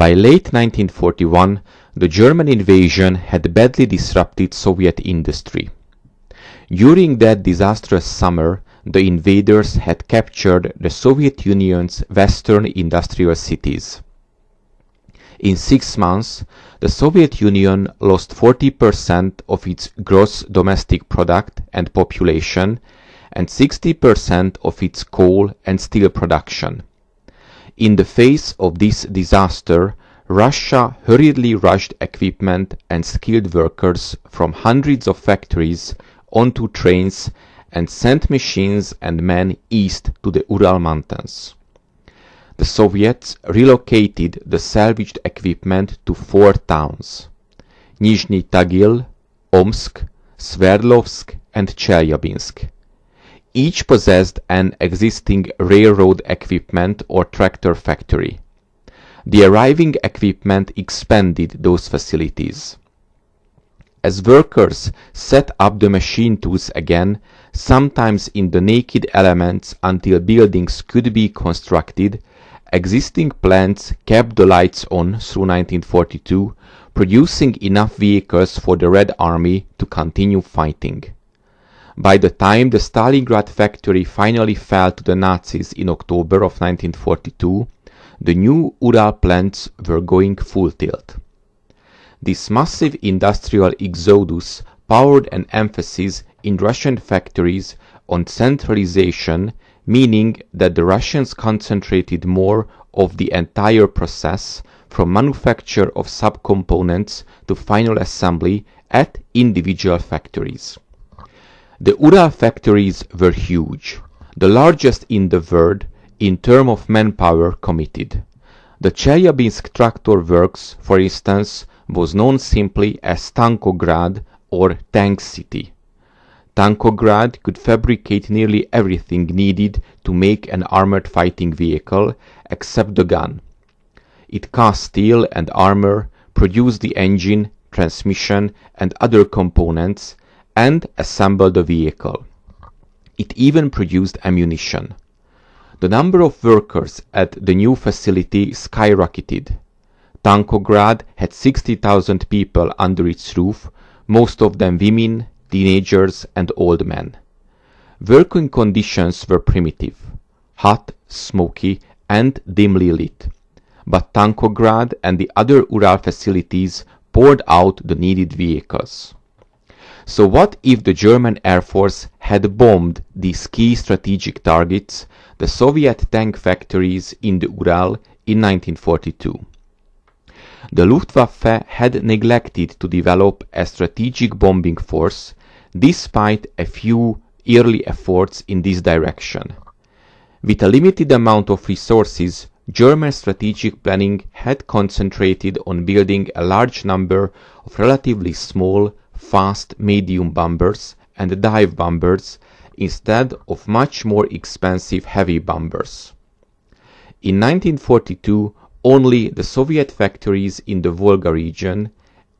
By late 1941, the German invasion had badly disrupted Soviet industry. During that disastrous summer, the invaders had captured the Soviet Union's western industrial cities. In 6 months, the Soviet Union lost 40% of its gross domestic product and population, and 60% of its coal and steel production. In the face of this disaster, Russia hurriedly rushed equipment and skilled workers from hundreds of factories onto trains and sent machines and men east to the Ural Mountains. The Soviets relocated the salvaged equipment to 4 towns: Nizhny Tagil, Omsk, Sverdlovsk and Chelyabinsk. Each possessed an existing railroad equipment or tractor factory. The arriving equipment expanded those facilities. As workers set up the machine tools again, sometimes in the naked elements until buildings could be constructed, existing plants kept the lights on through 1942, producing enough vehicles for the Red Army to continue fighting. By the time the Stalingrad factory finally fell to the Nazis in October of 1942, the new Ural plants were going full tilt. This massive industrial exodus powered an emphasis in Russian factories on centralization, meaning that the Russians concentrated more of the entire process, from manufacture of subcomponents to final assembly, at individual factories. The Ural factories were huge, the largest in the world in terms of manpower committed. The Chelyabinsk Tractor Works, for instance, was known simply as Tankograd or Tank City. Tankograd could fabricate nearly everything needed to make an armored fighting vehicle except the gun. It cast steel and armor, produced the engine, transmission and other components, and assembled the vehicle. It even produced ammunition. The number of workers at the new facility skyrocketed. Tankograd had 60,000 people under its roof, most of them women, teenagers and old men. Working conditions were primitive, hot, smoky and dimly lit, but Tankograd and the other Ural facilities poured out the needed vehicles. So what if the German Air Force had bombed these key strategic targets, the Soviet tank factories in the Ural, in 1942? The Luftwaffe had neglected to develop a strategic bombing force, despite a few early efforts in this direction. With a limited amount of resources, German strategic planning had concentrated on building a large number of relatively small, fast medium bombers and dive bombers instead of much more expensive heavy bombers. In 1942, only the Soviet factories in the Volga region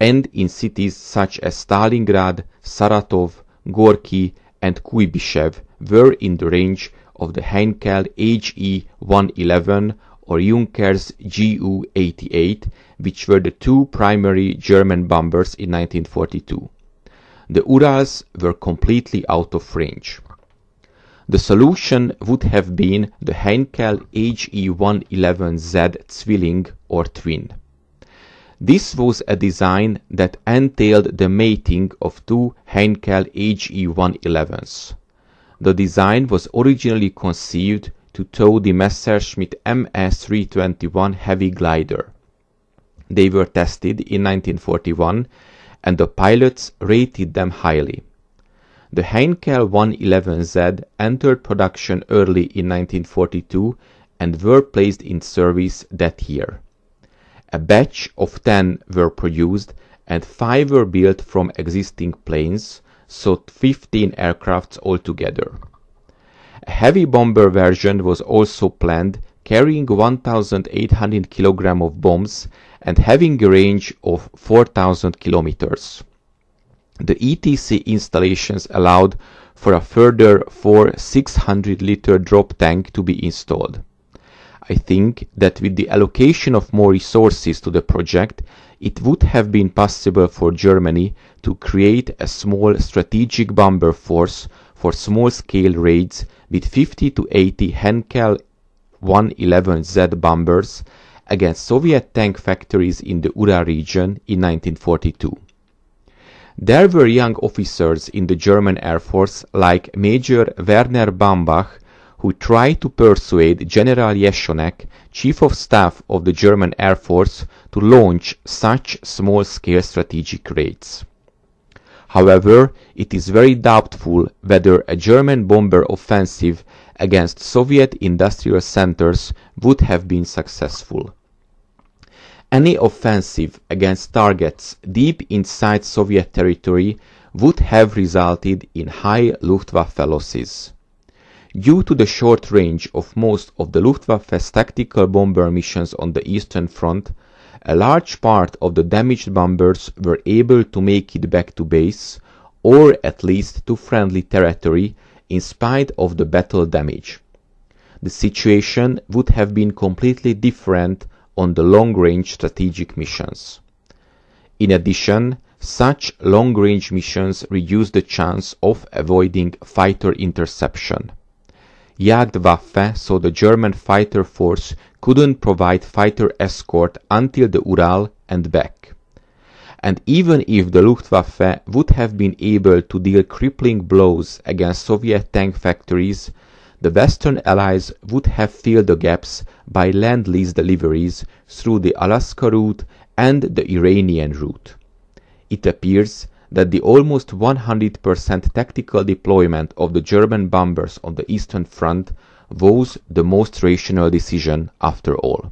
and in cities such as Stalingrad, Saratov, Gorky and Kuibyshev were in the range of the Heinkel HE-111 or Junkers Ju-88, which were the 2 primary German bombers in 1942. The Urals were completely out of range. The solution would have been the Heinkel HE-111Z Zwilling or twin. This was a design that entailed the mating of 2 Heinkel HE-111s. The design was originally conceived to tow the Messerschmitt MS-321 heavy glider. They were tested in 1941 and the pilots rated them highly. The Heinkel 111Z entered production early in 1942 and were placed in service that year. A batch of 10 were produced and 5 were built from existing planes, so 15 aircrafts altogether. A heavy bomber version was also planned, carrying 1,800 kg of bombs and having a range of 4,000 kilometers. The ETC installations allowed for a further 4 600-liter drop tank to be installed. I think that with the allocation of more resources to the project, it would have been possible for Germany to create a small strategic bomber force for small-scale raids with 50 to 80 Henkel 111Z bombers against Soviet tank factories in the Ural region in 1942. There were young officers in the German Air Force like Major Werner Bambach, who tried to persuade General Jeschonnek, Chief of Staff of the German Air Force, to launch such small-scale strategic raids. However, it is very doubtful whether a German bomber offensive against Soviet industrial centers would have been successful. Any offensive against targets deep inside Soviet territory would have resulted in high Luftwaffe losses. Due to the short range of most of the Luftwaffe's tactical bomber missions on the Eastern Front, a large part of the damaged bombers were able to make it back to base, or at least to friendly territory, in spite of the battle damage. The situation would have been completely different on the long-range strategic missions. In addition, such long-range missions reduce the chance of avoiding fighter interception. Jagdwaffe, so the German fighter force couldn't provide fighter escort until the Ural and back. And even if the Luftwaffe would have been able to deal crippling blows against Soviet tank factories, the Western Allies would have filled the gaps by Lend-Lease deliveries through the Alaska route and the Iranian route. It appears that the almost 100% tactical deployment of the German bombers on the Eastern Front was the most rational decision after all.